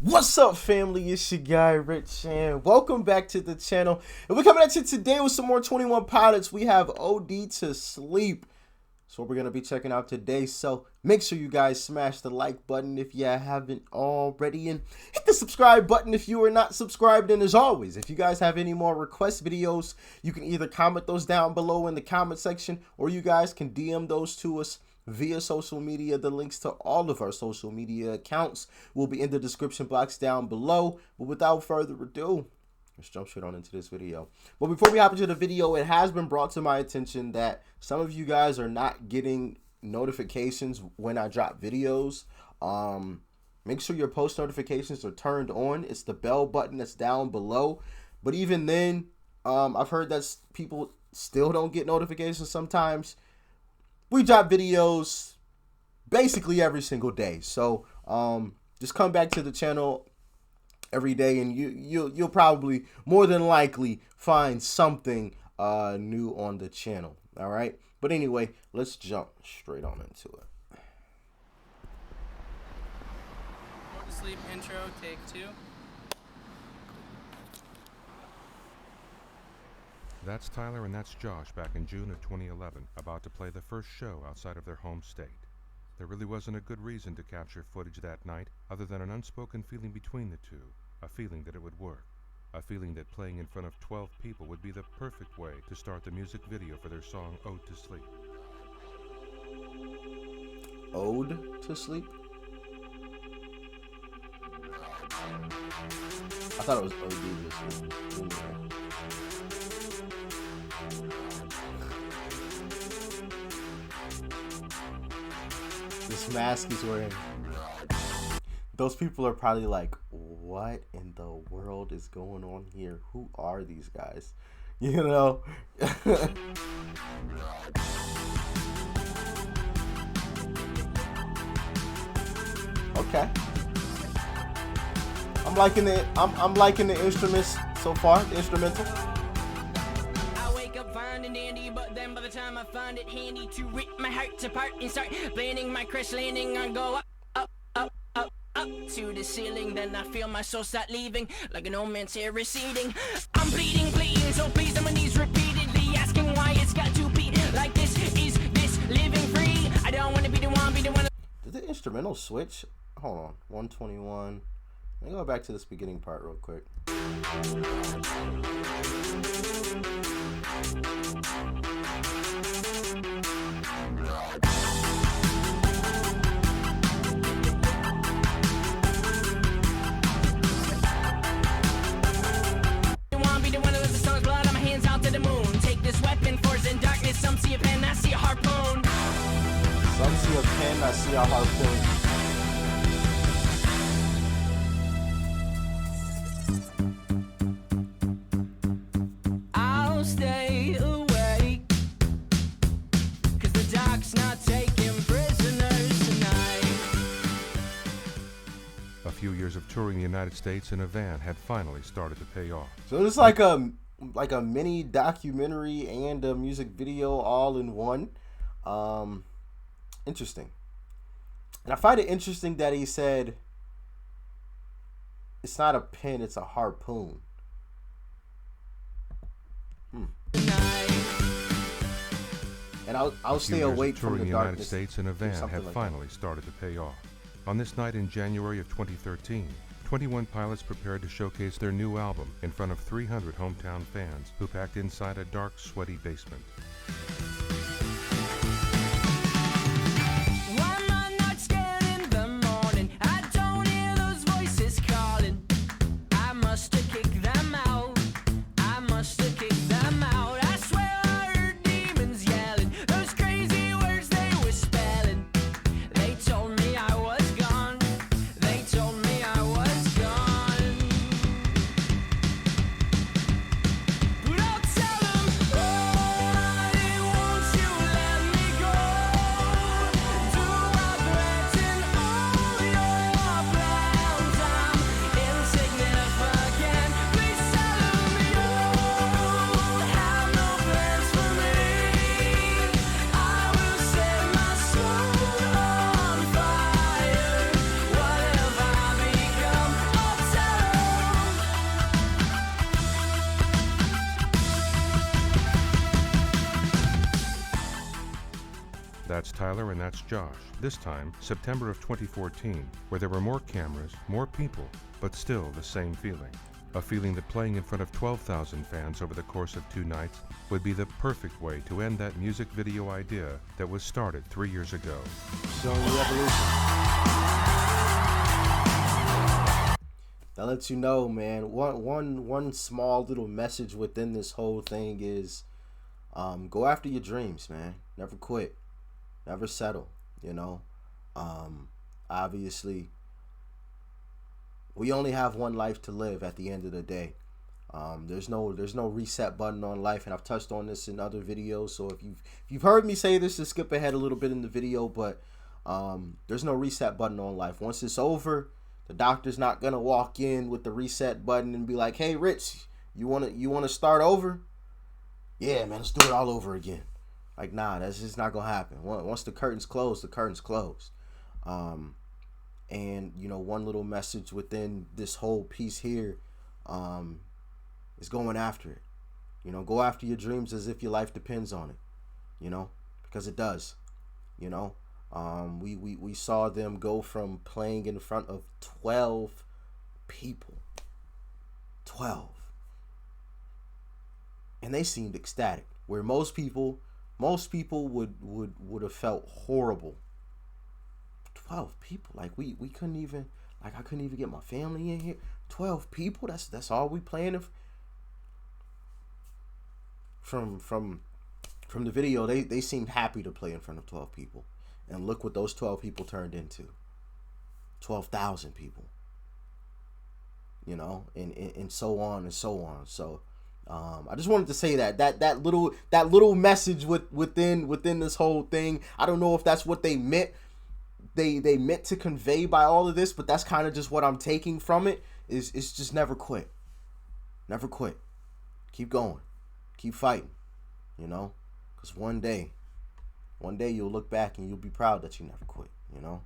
What's up, family? It's your guy Rich, and welcome back to the channel. And we're coming at you today with some more 21 Pilots. We have Ode To Sleep. So we're gonna be checking out today. So make sure you guys smash the like button if you haven't already, and hit the subscribe button if you are not subscribed. And as always, if you guys have any more request videos, you can either comment those down below in the comment section, or you guys can DM those to us via social media. The links to all of our social media accounts will be in the description box down below. But without further ado, let's jump straight on into this video. But before we hop into the video, it has been brought to my attention that some of you guys are not getting notifications when I drop videos. Make sure your post notifications are turned on. It's the bell button that's down below. But even then, I've heard that people still don't get notifications sometimes. We drop videos basically every single day. So just come back to the channel every day, and you'll probably more than likely find something new on the channel. All right, but anyway, let's jump straight on into it. Ode To Sleep intro, take 2. That's Tyler and that's Josh back in June of 2011, about to play the first show outside of their home state. There really wasn't a good reason to capture footage that night other than an unspoken feeling between the two, a feeling that it would work, a feeling that playing in front of 12 people would be the perfect way to start the music video for their song Ode To Sleep. Ode To Sleep? I thought it was Ode To Sleep. Anyway. This mask he's wearing, those people are probably like, what in the world is going on here? Who are these guys? You know? Okay. I'm liking it. I'm liking the instruments so far, the instrumental. Fine and dandy, but then by the time I find it handy to rip my heart apart and start planning my crash landing, I go up to the ceiling. Then I feel my soul start leaving like an old man's hair receding. I'm bleeding, so please on my knees repeatedly, asking why it's got to be like this. Is this living free? I don't want to be the one, Did the instrumental switch? Hold on, 121. Let me go back to this beginning part real quick. Some see a pen, I see a harpoon. Some see a pen, I see a harpoon. I'll stay awake, 'cause the dark's not taking prisoners tonight. A few years of touring the United States in a van had finally started to pay off. So it's like a mini documentary and a music video all in one. Interesting. And I find it interesting that he said it's not a pen, it's a harpoon. And I'll stay awake from the United darkness. States in a van had like finally started to pay off. On this night in January of 2013, 21 Pilots prepared to showcase their new album in front of 300 hometown fans who packed inside a dark, sweaty basement. Tyler, and that's Josh. This time, September of 2014, where there were more cameras, more people, but still the same feeling. A feeling that playing in front of 12,000 fans over the course of 2 nights would be the perfect way to end that music video idea that was started 3 years ago. Showing the evolution. That lets you know, man, one small little message within this whole thing is go after your dreams, man. Never quit. Never settle, you know. Obviously, we only have one life to live at the end of the day. There's no reset button on life, and I've touched on this in other videos. So if you've heard me say this, just skip ahead a little bit in the video, but there's no reset button on life. Once it's over, the doctor's not gonna walk in with the reset button and be like, "Hey, Rich, you wanna start over? Yeah, man, let's do it all over again." Like, nah, that's just not gonna happen. Once the curtain's closed, the curtain's closed. And you know, one little message within this whole piece here is going after it. You know, go after your dreams as if your life depends on it. You know, because it does. You know, we saw them go from playing in front of 12 people, 12, and they seemed ecstatic. Where most people would have felt horrible. 12 people, like we couldn't even, like I couldn't even get my family in here. 12 people, that's all we playing. From the video, they seemed happy to play in front of 12 people, and look what those 12 people turned into. 12,000 people, you know, and so on and so on. So I just wanted to say that little message within this whole thing. I don't know if that's what they meant. They meant to convey by all of this, but that's kind of just what I'm taking from it. It's just never quit. Never quit. Keep going. Keep fighting. You know, because one day you'll look back and you'll be proud that you never quit. You know,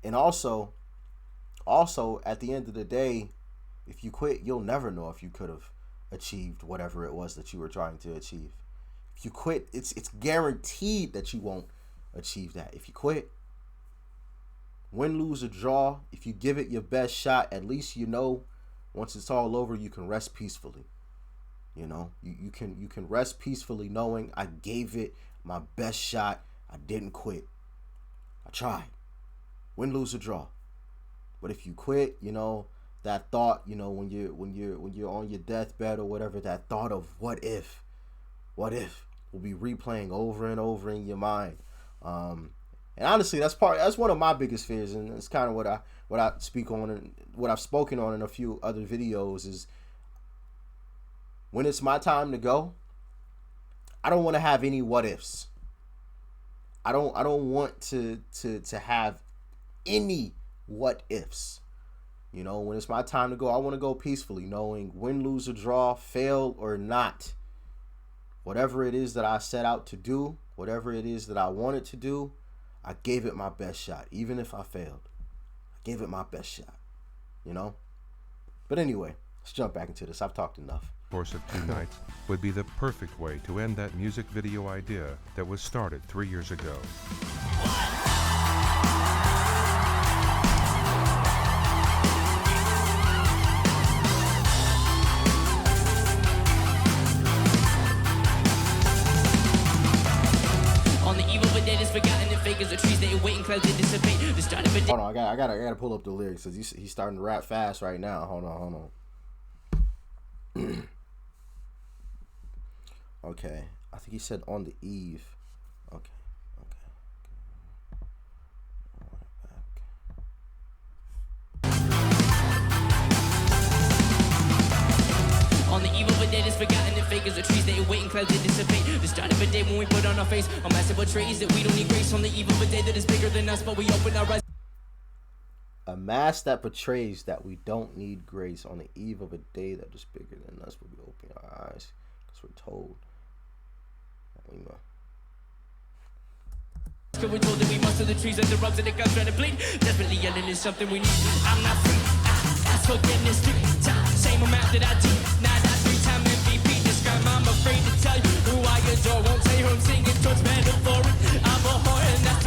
and also at the end of the day, if you quit, you'll never know if you could have achieved whatever it was that you were trying to achieve. If you quit, it's guaranteed that you won't achieve that. If you quit, win, lose, or draw, if you give it your best shot, at least you know once it's all over, you can rest peacefully. You know, you can rest peacefully knowing I gave it my best shot. I didn't quit. I tried. Win, lose, or draw. But if you quit, you know, that thought, you know, when you're on your deathbed or whatever, that thought of what if will be replaying over and over in your mind. And honestly, that's one of my biggest fears, and it's kind of what I speak on and what I've spoken on in a few other videos is when it's my time to go, I don't want to have any what ifs. I don't want to have any what ifs. You know, when it's my time to go, I want to go peacefully, knowing win, lose, or draw, fail or not. Whatever it is that I set out to do, whatever it is that I wanted to do, I gave it my best shot. Even if I failed, I gave it my best shot. You know? But anyway, let's jump back into this. I've talked enough. Course of 2 nights would be the perfect way to end that music video idea that was started 3 years ago. Hold on, I gotta pull up the lyrics because he's starting to rap fast right now. Hold on. Okay, I think he said on the eve. Okay. On the eve of a day that's forgotten and fake as the trees that wait and clouds that dissipate. The start of a day when we put on our face a massive betrays that we don't need grace. On the eve of a day that is bigger than us, but we open our eyes. A mask that portrays that we don't need grace on the eve of a day that is bigger than us, but we open our eyes because we're told. We're told that we must the trees and the rocks and the guns trying to bleed. Desperately yelling is something we need. I'm not free. Ask for forgiveness 3 times. Same amount that I do. Now that 3-time MVP. This guy, I'm afraid to tell you who I adore. Won't say who I'm singing towards metaphoric. I'm a whore and that's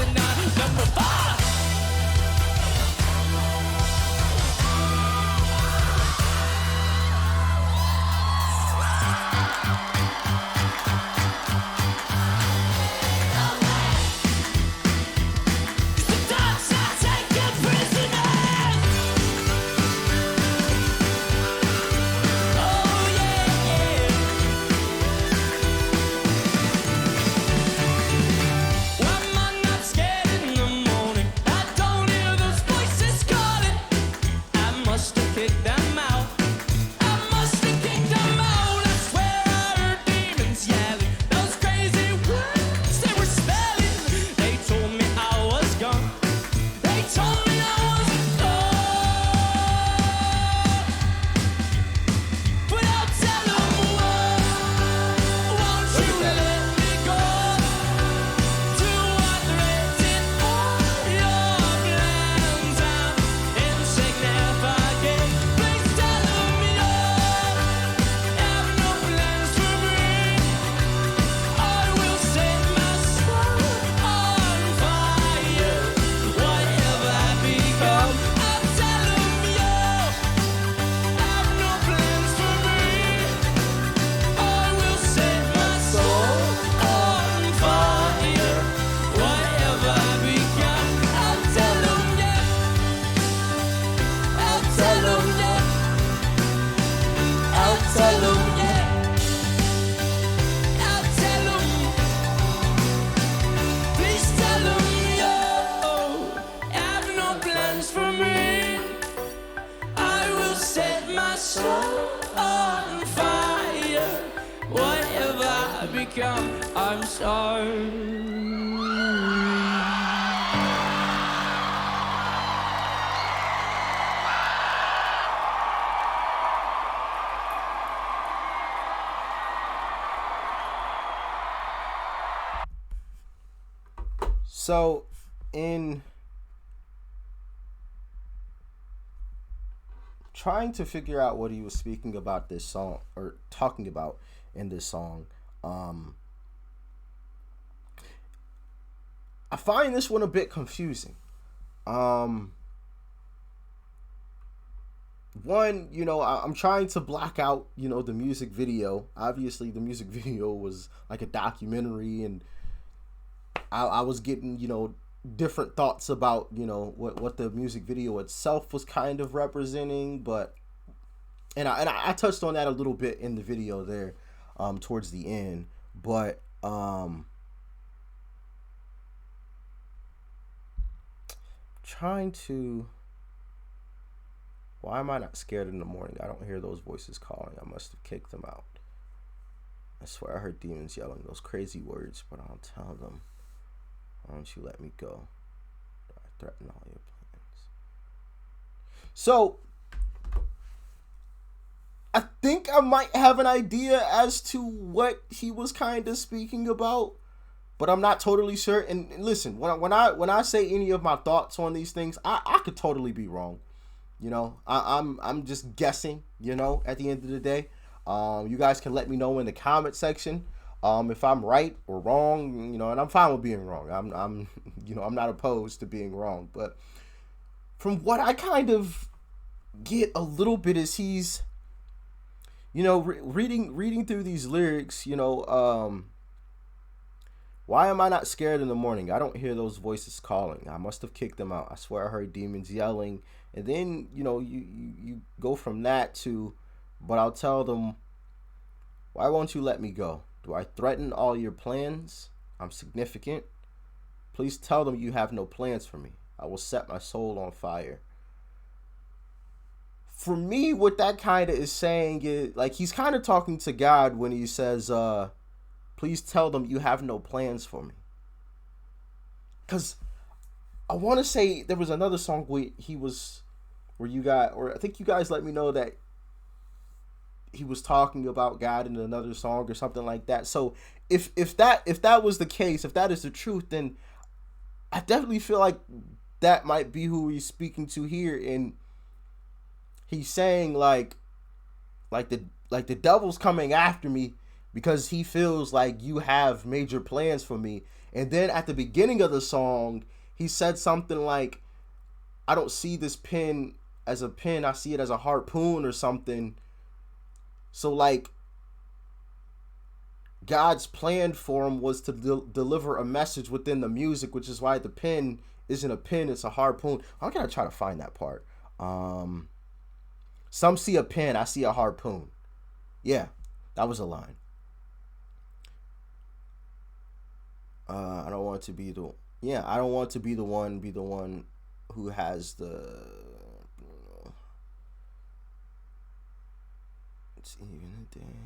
become. I'm sorry. So, in trying to figure out what he was speaking about this song, or talking about in this song, I find this one a bit confusing. One, I'm trying to block out, the music video. Obviously, the music video was like a documentary, and I was getting, different thoughts about, what the music video itself was kind of representing, but, and I touched on that a little bit in the video there, towards the end, but, trying to, why am I not scared in the morning? I don't hear those voices calling. I must have kicked them out. I swear I heard demons yelling those crazy words, but I'll tell them. Why don't you let me go? I threaten all your plans. So, I think I might have an idea as to what he was kind of speaking about, but I'm not totally sure. And listen, when I say any of my thoughts on these things, I could totally be wrong. I'm just guessing. At the end of the day, you guys can let me know in the comment section. If I'm right or wrong, and I'm fine with being wrong. I'm not opposed to being wrong. But from what I kind of get a little bit is he's, reading through these lyrics, why am I not scared in the morning? I don't hear those voices calling. I must have kicked them out. I swear I heard demons yelling. And then, you go from that to, but I'll tell them, why won't you let me go? Do I threaten all your plans? I'm significant. Please tell them you have no plans for me. I will set my soul on fire. For me, what that kind of is saying is, like, he's kind of talking to God when he says, please tell them you have no plans for me. Because I want to say there was another song where I think you guys let me know that he was talking about God in another song or something like that. So if that was the case, if that is the truth, then I definitely feel like that might be who he's speaking to here. And he's saying like the devil's coming after me because he feels like you have major plans for me. And then at the beginning of the song, he said something like, I don't see this pen as a pen, I see it as a harpoon or something. So, like, God's plan for him was to deliver a message within the music, which is why the pen isn't a pen, it's a harpoon. I'm going to try to find that part. Some see a pen, I see a harpoon. Yeah, that was a line. I don't want to be the one who has the, it's even a day.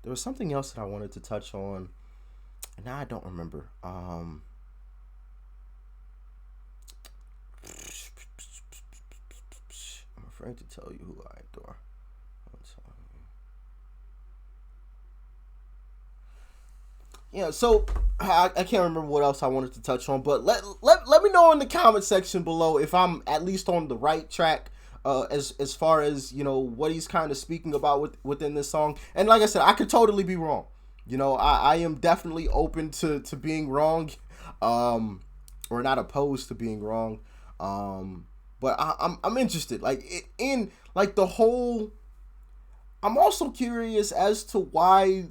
There was something else that I wanted to touch on, and now I don't remember. I'm afraid to tell you who I adore. Yeah, so I can't remember what else I wanted to touch on, but let me know in the comment section below if I'm at least on the right track as far as, what he's kind of speaking about within this song. And like I said, I could totally be wrong. I am definitely open to being wrong, or not opposed to being wrong. But I'm interested, in the whole. I'm also curious as to why,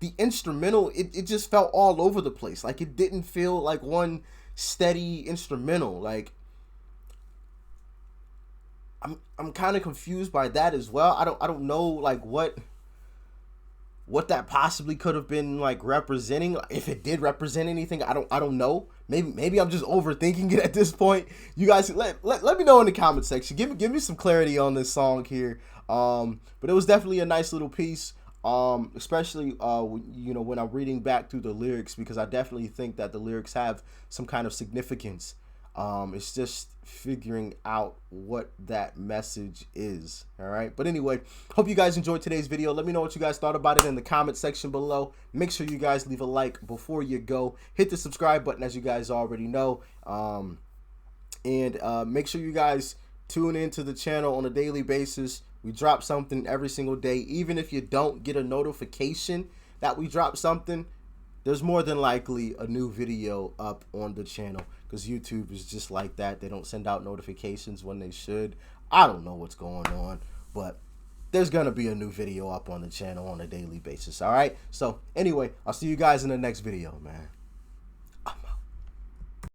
the instrumental, it just felt all over the place. It didn't feel like one steady instrumental. I'm kind of confused by that as well. I don't know what that possibly could have been representing. If it did represent anything, I don't know. Maybe I'm just overthinking it at this point. You guys let me know in the comment section. Give me some clarity on this song here. But it was definitely a nice little piece. especially you know, when I'm reading back through the lyrics, because I definitely think that the lyrics have some kind of significance. It's just figuring out what that message is. All right, but anyway, hope you guys enjoyed today's video. Let me know what you guys thought about it in the comment section below. Make sure you guys leave a like before you go. Hit the subscribe button, as you guys already know, and make sure you guys tune into the channel on a daily basis. We drop something every single day. Even if you don't get a notification that we drop something, there's more than likely a new video up on the channel, because YouTube is just like that. They don't send out notifications when they should. I don't know what's going on, but there's going to be a new video up on the channel on a daily basis. All right. So anyway, I'll see you guys in the next video, man.